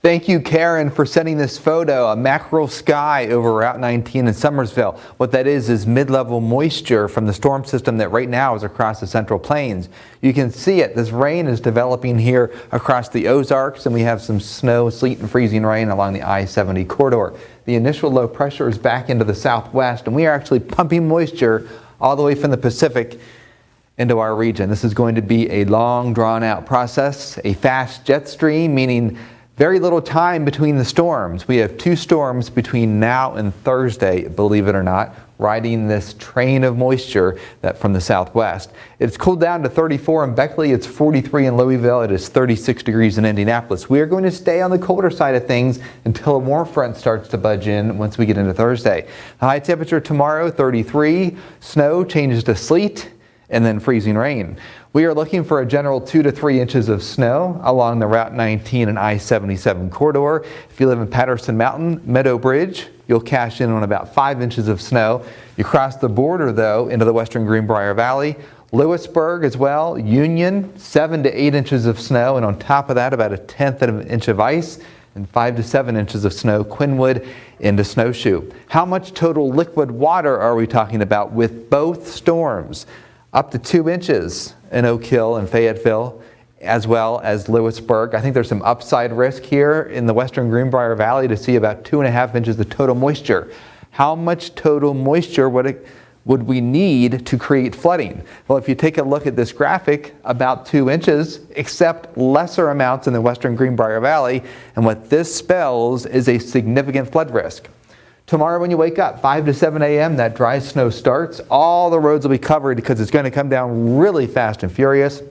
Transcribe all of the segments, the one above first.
Thank you, Karen, for sending this photo, a mackerel sky over Route 19 in Summersville. What that is mid-level moisture from the storm system that right now is across the Central Plains. You can see it. This rain is developing here across the Ozarks, and we have some snow, sleet, and freezing rain along the I-70 corridor. The initial low pressure is back into the southwest, and we are actually pumping moisture all the way from the Pacific into our region. This is going to be a long, drawn-out process, a fast jet stream, meaning very little time between the storms. We have 2 storms between now and Thursday, believe it or not, riding this train of moisture that from the southwest. It's cooled down to 34 in Beckley, it's 43 in Louisville, it is 36 degrees in Indianapolis. We are going to stay on the colder side of things until a warm front starts to budge in once we get into Thursday. The high temperature tomorrow, 33, snow changes to sleet, and then freezing rain. We are looking for a general 2 to 3 inches of snow along the Route 19 and I-77 corridor. If you live in Patterson Mountain, Meadow Bridge, you'll cash in on about 5 inches of snow. You cross the border, though, into the western Greenbrier Valley. Lewisburg as well, Union, 7 to 8 inches of snow, and on top of that, about 1/10 of an inch of ice, and 5 to 7 inches of snow, Quinwood into Snowshoe. How much total liquid water are we talking about with both storms? Up to 2 inches in Oak Hill and Fayetteville, as well as Lewisburg. I think there's some upside risk here in the western Greenbrier Valley to see about 2.5 inches of total moisture. How much total moisture would we need to create flooding? Well, if you take a look at this graphic, about 2 inches, except lesser amounts in the western Greenbrier Valley, and what this spells is a significant flood risk. Tomorrow when you wake up, 5 to 7 a.m., that dry snow starts. All the roads will be covered because it's going to come down really fast and furious.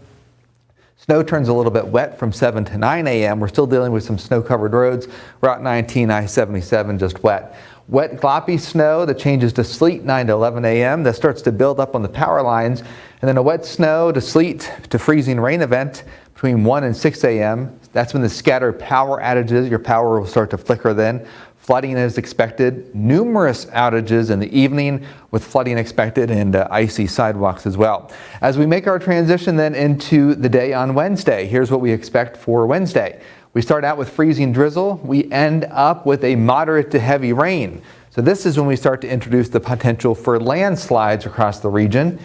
Snow turns a little bit wet from 7 to 9 a.m. We're still dealing with some snow-covered roads. Route 19, I-77, just wet. Wet, gloppy snow that changes to sleet 9 to 11 a.m. That starts to build up on the power lines. And then a wet snow to sleet to freezing rain event between 1 and 6 a.m. That's when the scattered power outages, your power will start to flicker then. Flooding is expected, numerous outages in the evening with flooding expected and icy sidewalks as well. As we make our transition then into the day on Wednesday, here's what we expect for Wednesday. We start out with freezing drizzle. We end up with a moderate to heavy rain. So this is when we start to introduce the potential for landslides across the region.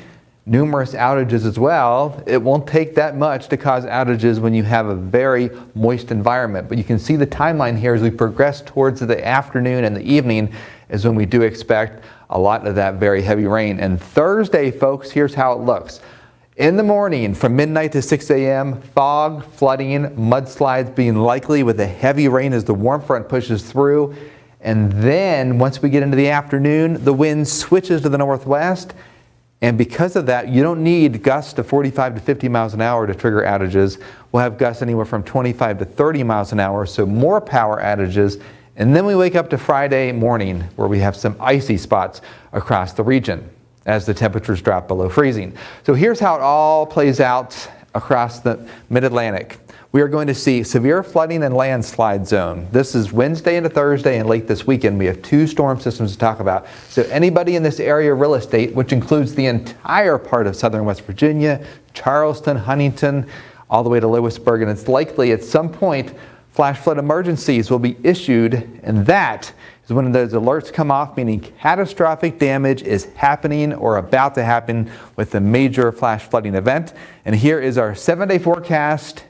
Numerous outages as well. It won't take that much to cause outages when you have a very moist environment. But you can see the timeline here as we progress towards the afternoon and the evening is when we do expect a lot of that very heavy rain. And Thursday, folks, here's how it looks. In the morning from midnight to 6 a.m., fog, flooding, mudslides being likely with the heavy rain as the warm front pushes through. And then once we get into the afternoon, the wind switches to the northwest. And because of that, you don't need gusts of 45 to 50 miles an hour to trigger outages. We'll have gusts anywhere from 25 to 30 miles an hour, so more power outages. And then we wake up to Friday morning where we have some icy spots across the region as the temperatures drop below freezing. So here's how it all plays out across the mid-Atlantic. We are going to see severe flooding and landslide zone. This is Wednesday into Thursday and late this weekend. We have 2 storm systems to talk about. So anybody in this area real estate, which includes the entire part of southern West Virginia, Charleston, Huntington, all the way to Lewisburg, and it's likely at some point flash flood emergencies will be issued, and that is when those alerts come off, meaning catastrophic damage is happening or about to happen with a major flash flooding event. And here is our 7-day forecast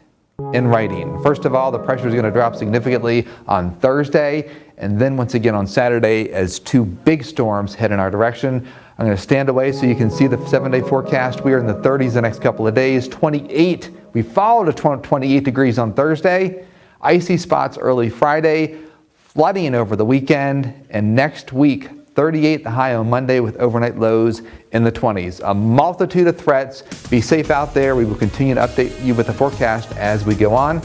in writing. First of all, the pressure is going to drop significantly on Thursday, and then once again on Saturday as 2 big storms head in our direction. I'm going to stand away so you can see the 7-day forecast. We are in the 30s the next couple of days. 28. We fall to 28 degrees on Thursday. Icy spots early Friday. Flooding over the weekend, and next week 38 the high on Monday with overnight lows in the 20s. A multitude of threats. Be safe out there. We will continue to update you with the forecast as we go on.